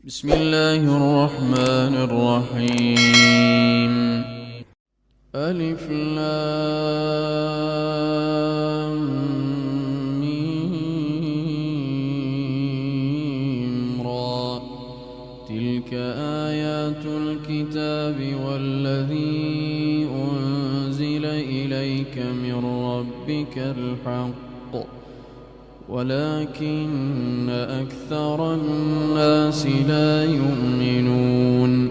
بسم الله الرحمن الرحيم. ألف لام ميم را. تلك آيات الكتاب والذي أنزل إليك من ربك الحق ولكن أكثر الناس لا يؤمنون.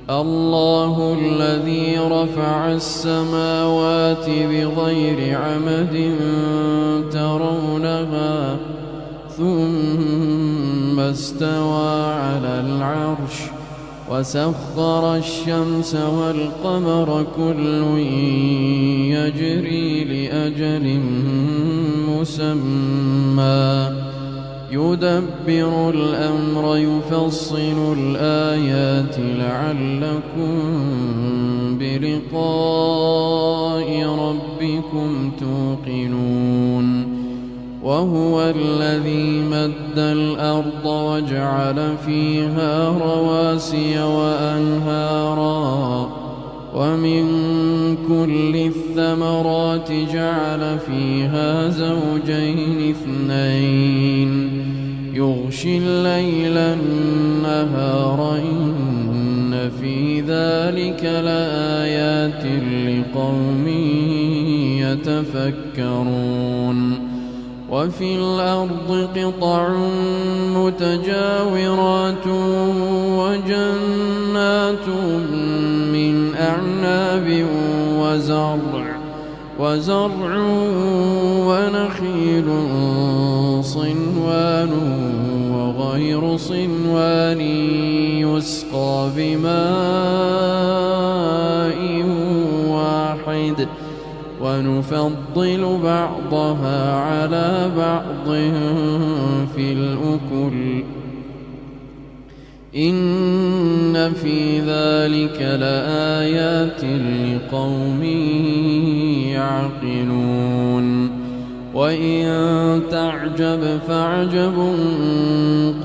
الله الذي رفع السماوات بغير عمد ترونها ثم استوى على العرش وسخر الشمس والقمر كل يجري لأجل مسمى يدبر الأمر يفصل الآيات لعلكم بلقاء ربكم توقنون. وهو الذي مد الأرض وجعل فيها رواسي وأنهارا ومن كل الثمرات جعل فيها زوجين اثنين يغشي الليل النهار إن في ذلك لآيات لقوم يتفكرون. وفي الأرض قطع متجاورات وجنات من أعناب وزرع ونخيل صنوان وغير صنوان يسقى بماء واحد ونفضل بعضها على بعض في الأكل إن في ذلك لآيات لقوم يعقلون. وإن تعجب فعجب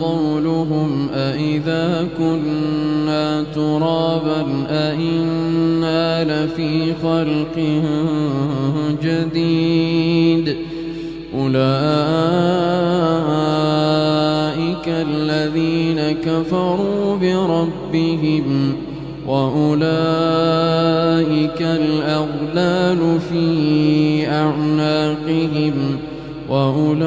قولهم أإذا كنا ترابا أإنا لفي خلق جديد أولئك الذين كفروا بربهم وأولئك الأغلال في أعناقهم وأولئك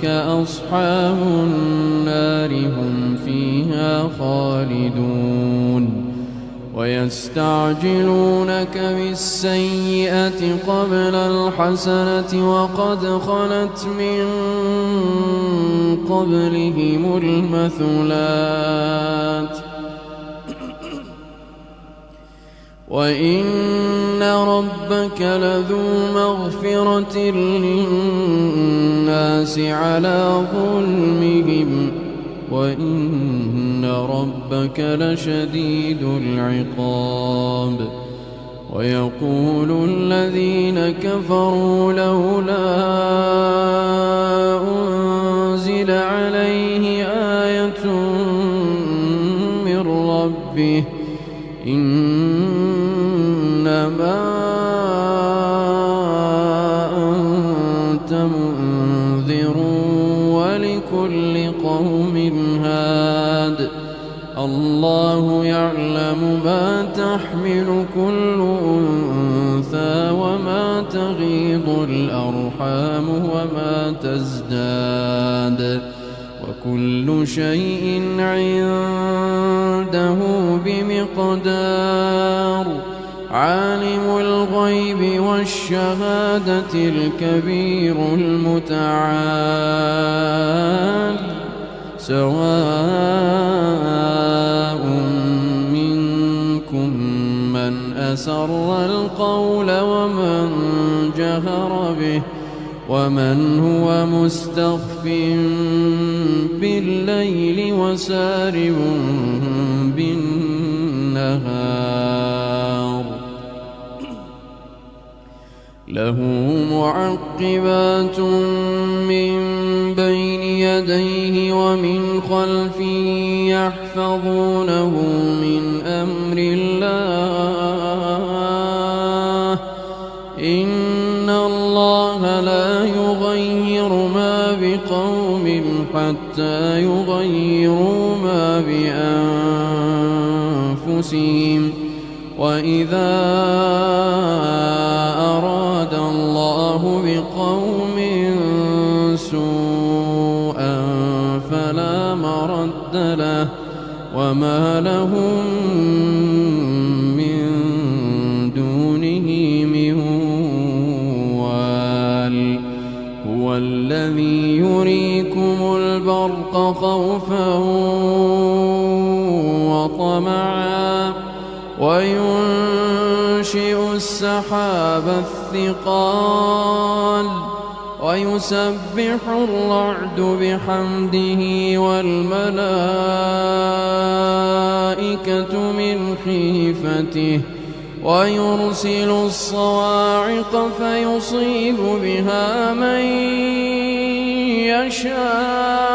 أصحاب النار هم فيها خالدون. ويستعجلونك بالسيئة قبل الحسنة وقد خلت من قبلهم المثلات وإن ربك لذو مغفرة للناس على ظلمهم وإن ربك لشديد العقاب. ويقول الذين كفروا لولا أنزل عليه آية من ربه إنما أنت منذر ولكل قوم هاد. الله يعلم ما تحمل كل أنثى وما تغيض الأرحام وما تزداد وكل شيء عنده بمقدار. عالم الغيب والشهادة الكبير المتعال سواء منكم من أسر القول ومن جهر به ومن هو مستخف بالليل وسارب بالنهار. له معقبات من بين يديه ومن خلفه يحفظونه من أمر الله إن الله لا يغير ما بقوم حتى يغيروا ما بأنفسهم وإذا أراد الله بقوم سوءا فلا مرد له وما لهم من دونه من وال هو الذي يريكم البرق خوفا وطمعا وينشئ السحاب الثقال ويسبح الرعد بحمده والملائكة من خيفته ويرسل الصواعق فيصيب بها من يشاء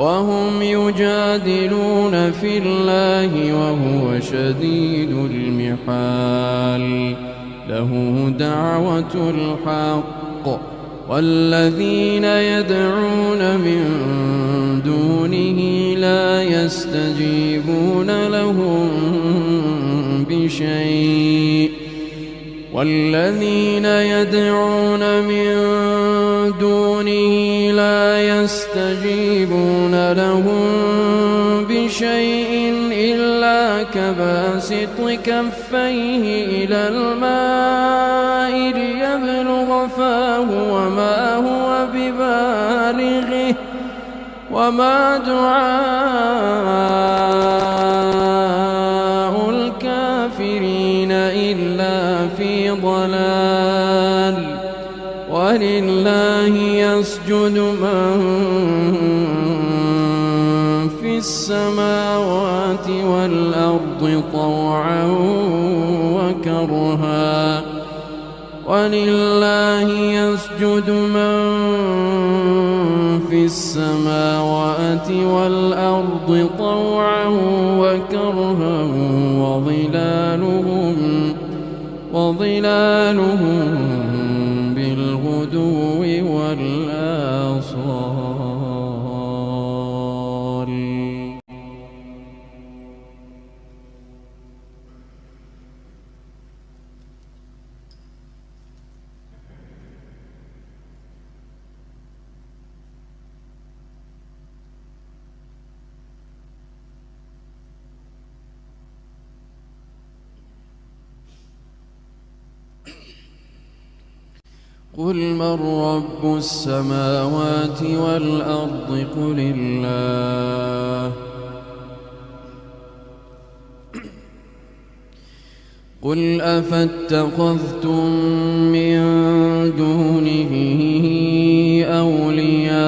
وهم يجادلون في الله وهو شديد المحال له دعوة الحق والذين يدعون من دونه لا يستجيبون لهم بشيء والذين يدعون من دونه لا يستجيبون لهم بشيء إلا كباسط كفيه إلى الماء ليبلغ فاه وما هو ببالغه وما دعاء الكافرين إلا في ضلال ولله يسجد من في السماوات والأرض طوعا وكرها ولله يسجد من في السماوات والأرض طوعا وكرها وظلالهم بالغدو والآصال قل من رب السماوات والأرض قل الله قل أفاتخذتم من دونه أولياء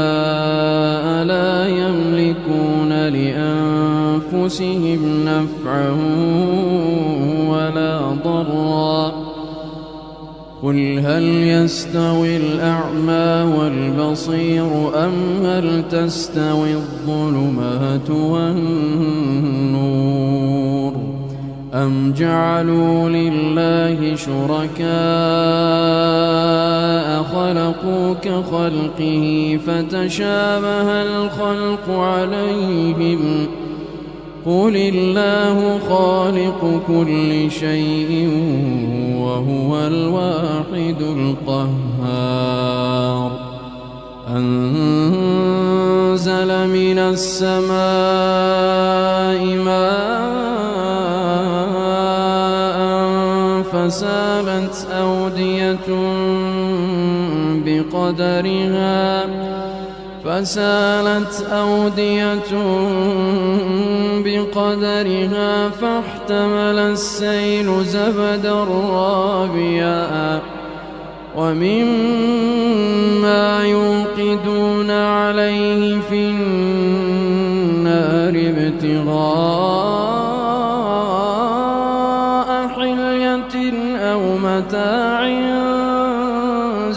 لا يملكون لأنفسهم نفعا ولا ضرا قل هل يستوي الأعمى والبصير أم هل تستوي الظلمات والنور أم جعلوا لله شركاء خلقوا كخلقه فتشابه الخلق عليهم قل الله خالق كل شيء وهو الواحد القهار أنزل من السماء ماء فسالت أودية بقدرها فاحتمل السيل زبدا رابيا ومما يوقدون عليه في النار ابتغاء حلية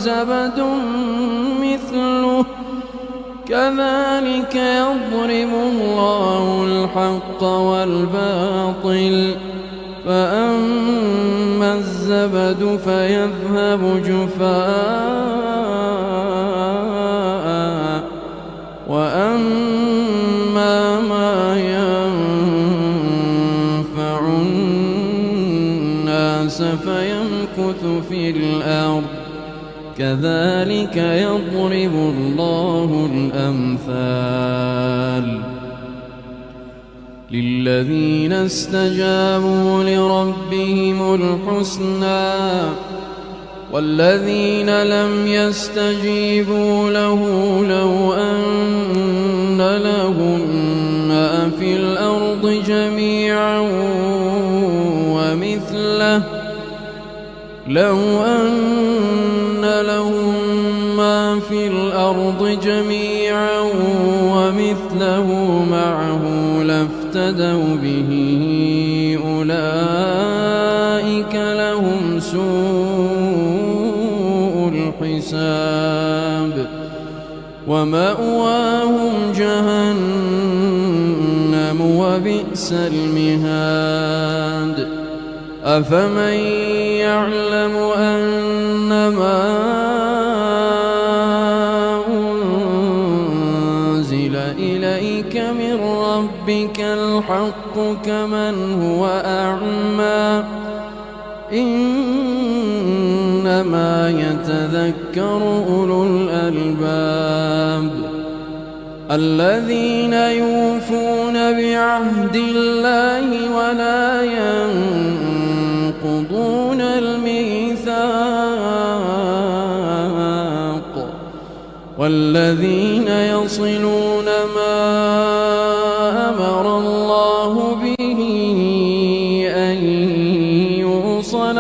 زبد مثله كذلك يضرب الله الحق والباطل فأما الزبد فيذهب جفاء وأما ما ينفع الناس فيمكث في الأرض كذلك يضرب الله الأمثال للذين استجابوا لربهم الحسنى والذين لم يستجيبوا له لو أن لهم ما في الأرض جميعا ومثله في الأرض جميعا ومثله معه لافتدوا به أولئك لهم سوء الحساب ومأواهم جهنم وبئس المهاد أفمن يعلم أنما إليك من ربك الحق كمن هو أعمى إنما يتذكر أولو الألباب الذين يوفون بعهد الله ولا ينقضون الميثاق والذين يصلون ما أمر الله به أن يوصل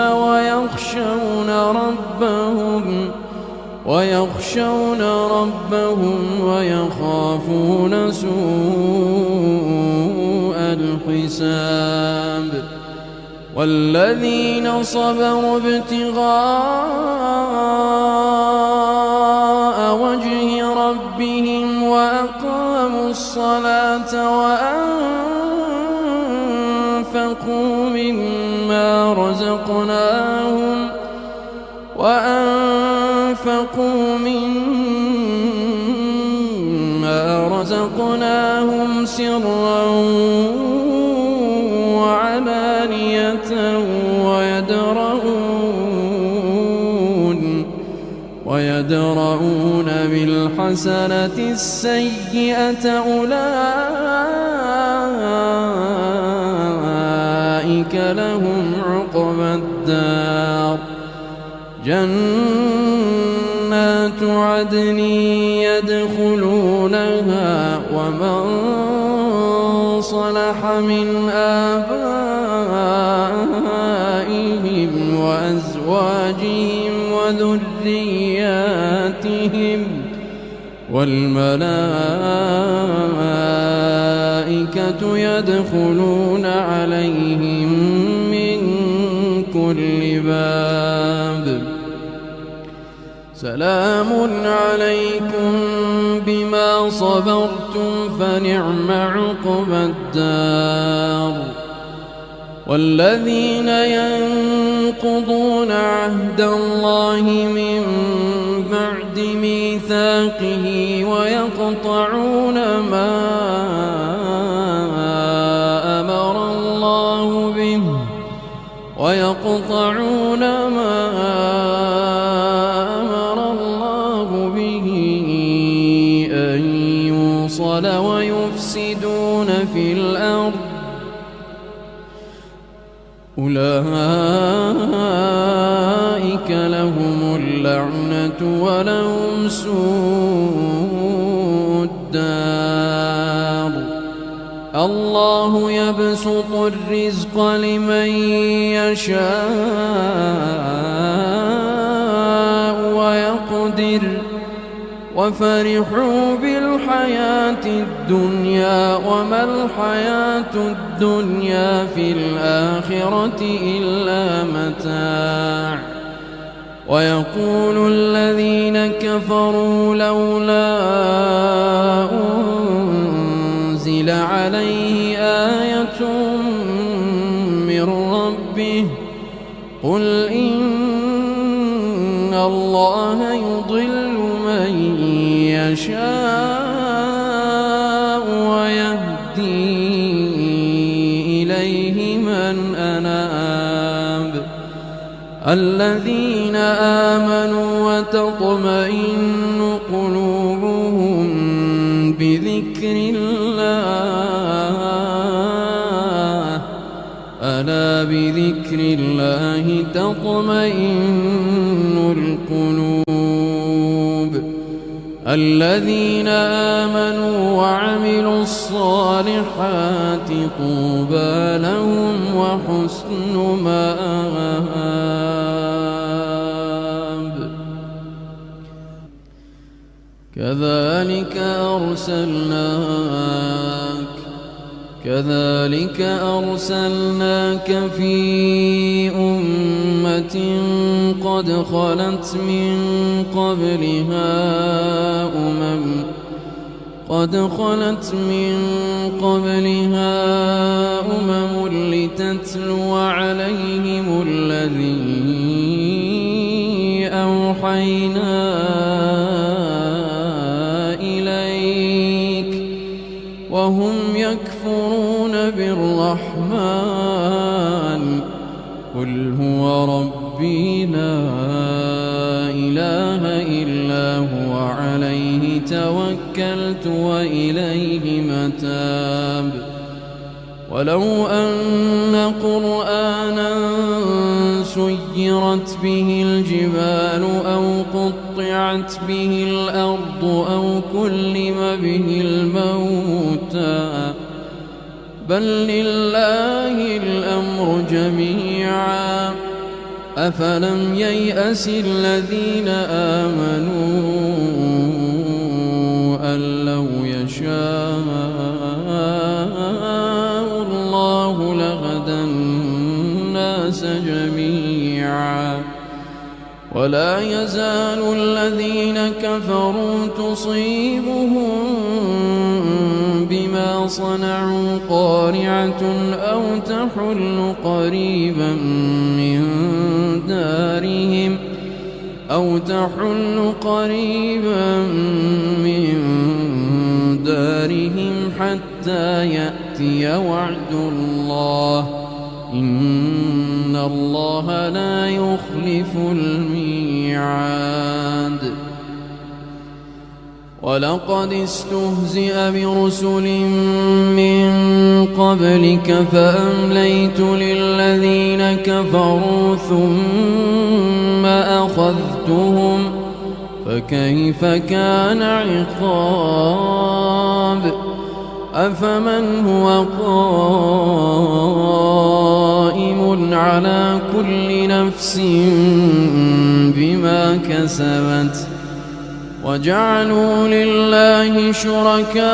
ويخشون ربهم ويخافون سوء الحساب والذين صبروا ابتغاء وجه ربهم وأقاموا الصلاة وأنفقوا مما رزقناهم سرا وعلانية ويدرؤون بالحسنة السيئة أولئك لهم عقبى الدار جنات عدن يدخلونها ومن صلح من آبائهم وأزواجهم وذرياتهم والملائكة يدخلون عليهم من كل باب سلام عليكم بما صبرتم فنعم عقبى الدار والذين ينقضون عهد الله من بعد ميثاقه ويقطعون ما أمر الله به أن يوصل ويفسدون في الأرض أولئك لهم اللعنة ولهم سوء الدار الله يبسط الرزق لمن يشاء ويقدر وفرحوا بالحياة الدنيا وما الحياة الدنيا في الآخرة إلا متاع ويقول الذين كفروا لولا أنزل عليه آية من ربه قل إن الله يضل من يشاء ويهدي إليه من أناب الذين آمنوا وتطمئن قلوبهم بذكر الله ألا بذكر الله تطمئن القلوب الذين آمنوا وعملوا الصالحات طوبى لهم وحسن مآب كذلك أرسلناك في أمة قد خلت من قبلها أمم لتتلو عليهم الذي أوحينا إليك وهم يكفرون بالرحمن قل هو ربي لا إله إلا هو عليه توكلت وإليه متاب ولو أن قرآنا سيرت به الجبال أو قطعت به الأرض أو كلم به الموتى بل لله الأمر جميعا أفلم ييأس الذين آمنوا أن لو يشاء الله لهدى الناس جميعا ولا يزال الذين كفروا تصيبهم بما صنعوا قارعة أو تحل قريبا من دارهم حتى يأتي وعد الله إن الله لا يخلف الميعاد ولقد استهزئ برسل من قبلك فأمليت للذين كفروا ثم أخذتهم فكيف كان عقاب أفمن هو قائم على كل نفس بما كسبت وجعلوا لله شركاء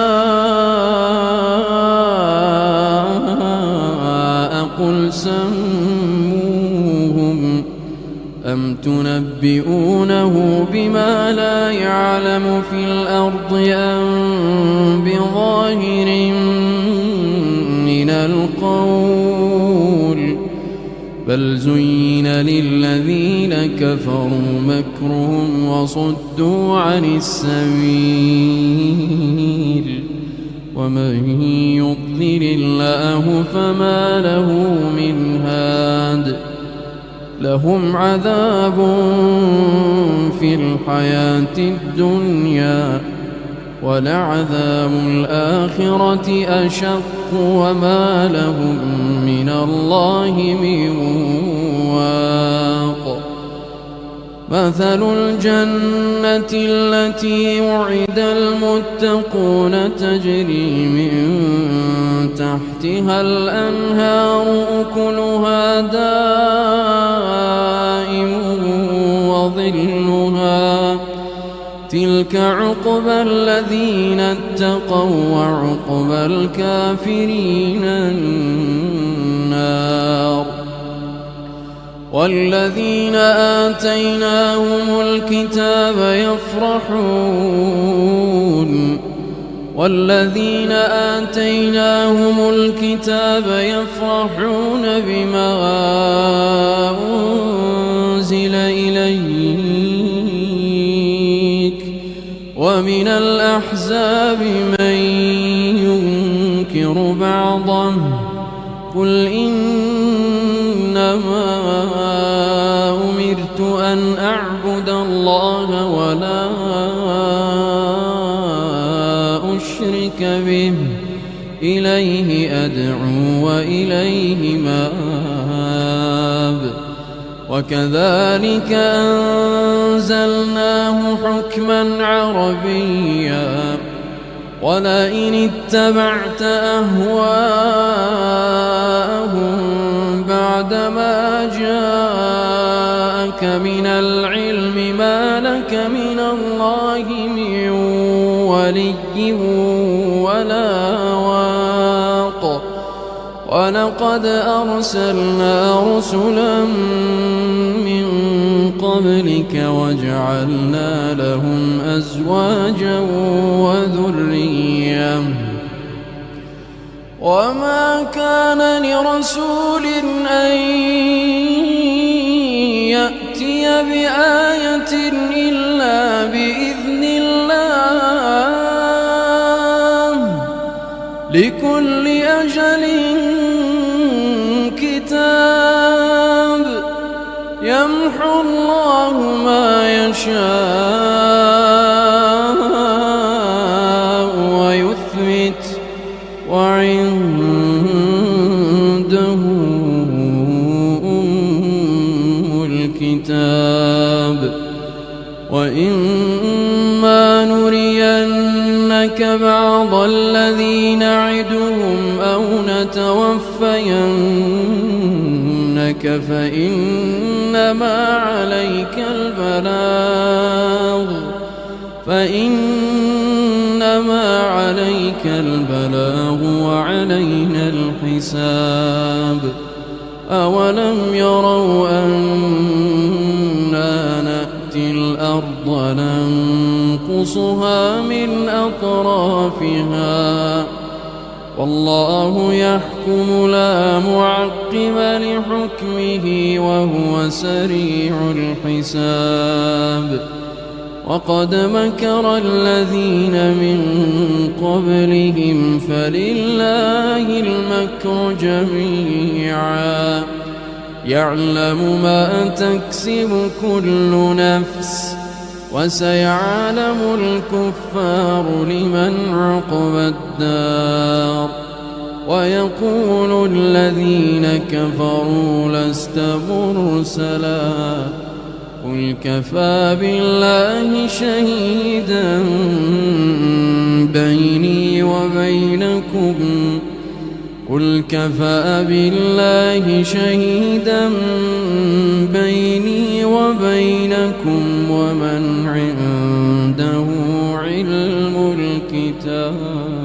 قل سموهم أم تنبئونه بما لا يعلم في الأرض أم بظاهر من القول بل زين للذين كفروا مكرهم وصدوا عن السبيل ومن يضلل الله فما له من هاد لهم عذاب في الحياة الدنيا ولعذاب الآخرة أشق وما لهم من الله من واق مثل الجنة التي وعد المتقون تجري من تحتها الأنهار أكلها دائم وظلها تلك عقبى الذين اتقوا وعقبى الكافرين النار والذين آتيناهم الكتاب يفرحون بما أنزل إليك ومن الأحزاب من ينكر بعضه قل إنما أمرت أن أعبد الله ولا أشرك به إليه أدعو وإليه مآب وكذلك أنزلناه حكما عربيا ولئن اتبعت أهواءهم بعدما جاءك من العلم ما لك من الله من ولي ولا واق ولقد أرسلنا رسلا من قبلك وجعلنا لهم أزواجا وذرية وما كان لرسول أن يأتي بآية إلا بإذن الله لكل أجل كتاب يمحو الله ما يشاء ويثبت وعنده أم الكتاب وإما نرينك بعض الذي نعدهم أو نتوفينك فإنما عليك البلاغ وعلينا الحساب أولم يروا أنا نأتي الأرض ننقصها من أطرافها والله يحكم لا معقب لحكمه وهو سريع الحساب وقد مكر الذين من قبلهم فلله المكر جميعا يعلم ما تكسب كل نفس وسيعلم الكفار لمن عقبى الدار ويقول الذين كفروا لست مرسلا قل كفى بالله شهيدا بيني وبينكم ومن عنده علم الكتاب.